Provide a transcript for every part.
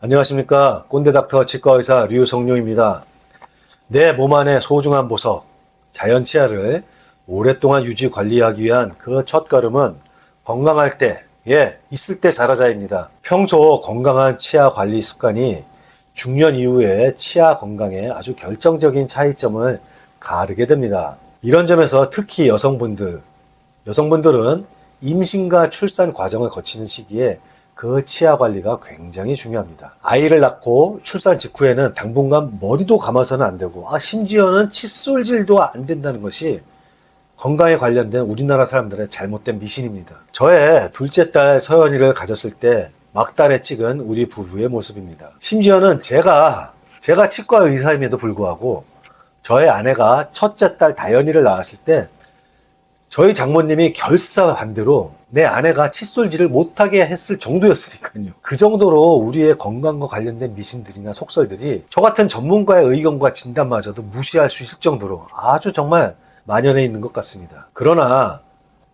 안녕하십니까. 꼰대닥터 치과의사 류성룡입니다. 내 몸 안의 소중한 보석, 자연 치아를 오랫동안 유지 관리하기 위한 그 첫걸음은 건강할 때, 있을 때 잘하자입니다. 평소 건강한 치아 관리 습관이 중년 이후에 치아 건강에 아주 결정적인 차이점을 가르게 됩니다. 이런 점에서 특히 여성분들은 임신과 출산 과정을 거치는 시기에 그 치아 관리가 굉장히 중요합니다. 아이를 낳고 출산 직후에는 당분간 머리도 감아서는 안 되고, 심지어는 칫솔질도 안 된다는 것이 건강에 관련된 우리나라 사람들의 잘못된 미신입니다. 저의 둘째 딸 서연이를 가졌을 때 막달에 찍은 우리 부부의 모습입니다. 심지어는 제가 치과 의사임에도 불구하고 저의 아내가 첫째 딸 다연이를 낳았을 때 저희 장모님이 결사 반대로 내 아내가 칫솔질을 못하게 했을 정도였으니까요. 그 정도로 우리의 건강과 관련된 미신들이나 속설들이 저 같은 전문가의 의견과 진단마저도 무시할 수 있을 정도로 아주 정말 만연해 있는 것 같습니다. 그러나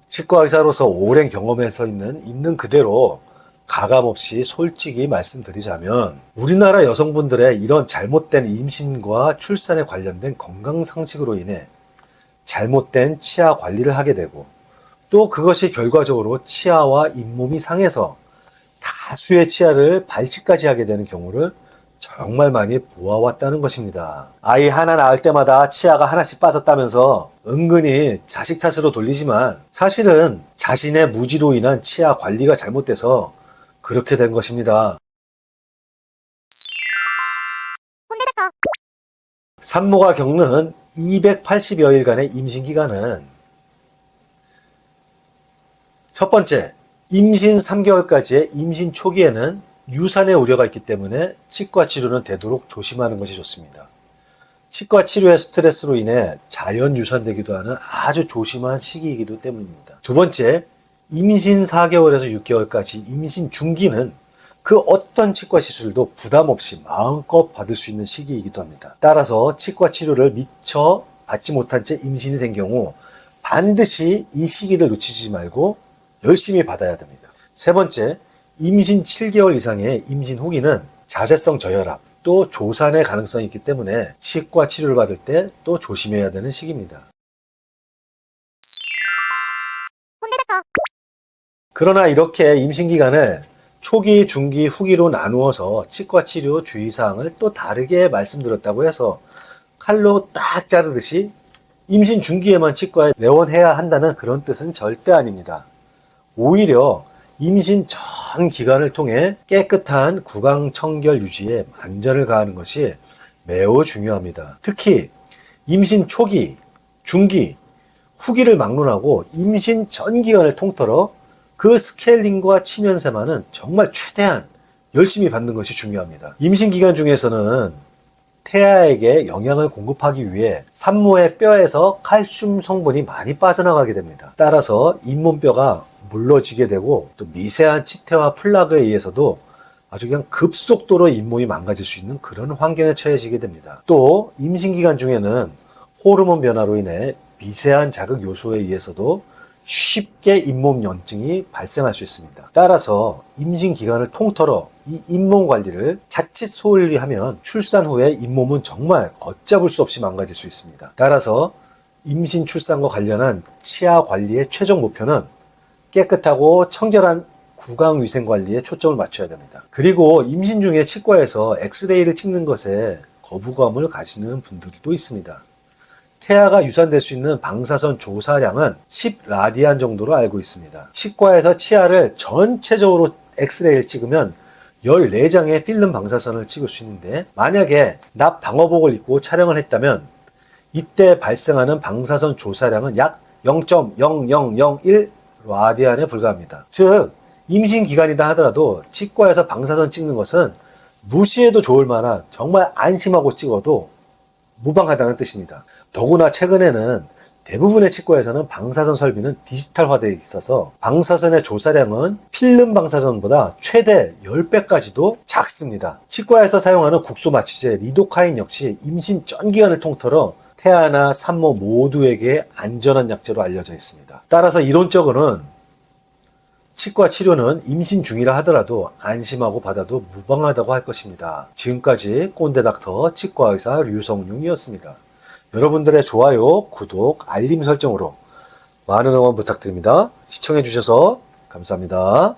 치과 의사로서 오랜 경험에서 있는 그대로 가감없이 솔직히 말씀드리자면 우리나라 여성분들의 이런 잘못된 임신과 출산에 관련된 건강 상식으로 인해 잘못된 치아 관리를 하게 되고 또 그것이 결과적으로 치아와 잇몸이 상해서 다수의 치아를 발치까지 하게 되는 경우를 정말 많이 보아왔다는 것입니다. 아이 하나 낳을 때마다 치아가 하나씩 빠졌다면서 은근히 자식 탓으로 돌리지만 사실은 자신의 무지로 인한 치아 관리가 잘못돼서 그렇게 된 것입니다. 산모가 겪는 280여일간의 임신기간은 첫 번째, 임신 3개월까지의 임신 초기에는 유산의 우려가 있기 때문에 치과 치료는 되도록 조심하는 것이 좋습니다. 치과 치료의 스트레스로 인해 자연 유산되기도 하는 아주 조심한 시기이기도 때문입니다. 두 번째, 임신 4개월에서 6개월까지 임신 중기는 그 어떤 치과 시술도 부담 없이 마음껏 받을 수 있는 시기이기도 합니다. 따라서 치과 치료를 미처 받지 못한 채 임신이 된 경우 반드시 이 시기를 놓치지 말고 열심히 받아야 됩니다. 세 번째, 임신 7개월 이상의 임신 후기는 자세성 저혈압, 또 조산의 가능성이 있기 때문에 치과 치료를 받을 때 또 조심해야 되는 시기입니다. 그러나 이렇게 임신 기간을 초기, 중기, 후기로 나누어서 치과 치료 주의사항을 또 다르게 말씀드렸다고 해서 칼로 딱 자르듯이 임신 중기에만 치과에 내원해야 한다는 그런 뜻은 절대 아닙니다. 오히려 임신 전 기간을 통해 깨끗한 구강 청결 유지에 만전을 가하는 것이 매우 중요합니다. 특히 임신 초기, 중기, 후기를 막론하고 임신 전 기간을 통틀어 그 스케일링과 치면세만은 정말 최대한 열심히 받는 것이 중요합니다. 임신 기간 중에서는 태아에게 영양을 공급하기 위해 산모의 뼈에서 칼슘 성분이 많이 빠져나가게 됩니다. 따라서 잇몸뼈가 물러지게 되고 또 미세한 치태와 플라그에 의해서도 아주 그냥 급속도로 잇몸이 망가질 수 있는 그런 환경에 처해지게 됩니다. 또 임신 기간 중에는 호르몬 변화로 인해 미세한 자극 요소에 의해서도 쉽게 잇몸 염증이 발생할 수 있습니다. 따라서 임신 기간을 통틀어 이 잇몸 관리를 자칫 소홀히 하면 출산 후에 잇몸은 정말 걷잡을 수 없이 망가질 수 있습니다. 따라서 임신 출산과 관련한 치아 관리의 최종 목표는 깨끗하고 청결한 구강 위생 관리에 초점을 맞춰야 됩니다. 그리고 임신 중에 치과에서 엑스레이를 찍는 것에 거부감을 가지는 분들도 있습니다. 태아가 유산될 수 있는 방사선 조사량은 10라디안 정도로 알고 있습니다. 치과에서 치아를 전체적으로 엑스레이를 찍으면 14장의 필름 방사선을 찍을 수 있는데 만약에 납 방호복을 입고 촬영을 했다면 이때 발생하는 방사선 조사량은 약 0.0001 라디안에 불과합니다. 즉 임신 기간이다 하더라도 치과에서 방사선 찍는 것은 무시해도 좋을 만한 정말 안심하고 찍어도 무방하다는 뜻입니다. 더구나 최근에는 대부분의 치과에서는 방사선 설비는 디지털화되어 있어서 방사선의 조사량은 필름 방사선보다 최대 10배까지도 작습니다. 치과에서 사용하는 국소 마취제 리도카인 역시 임신 전 기간을 통틀어 태아나 산모 모두에게 안전한 약제로 알려져 있습니다. 따라서 이론적으로는 치과 치료는 임신 중이라 하더라도 안심하고 받아도 무방하다고 할 것입니다. 지금까지 꼰대닥터 치과의사 류성룡이었습니다. 여러분들의 좋아요, 구독, 알림 설정으로 많은 응원 부탁드립니다. 시청해주셔서 감사합니다.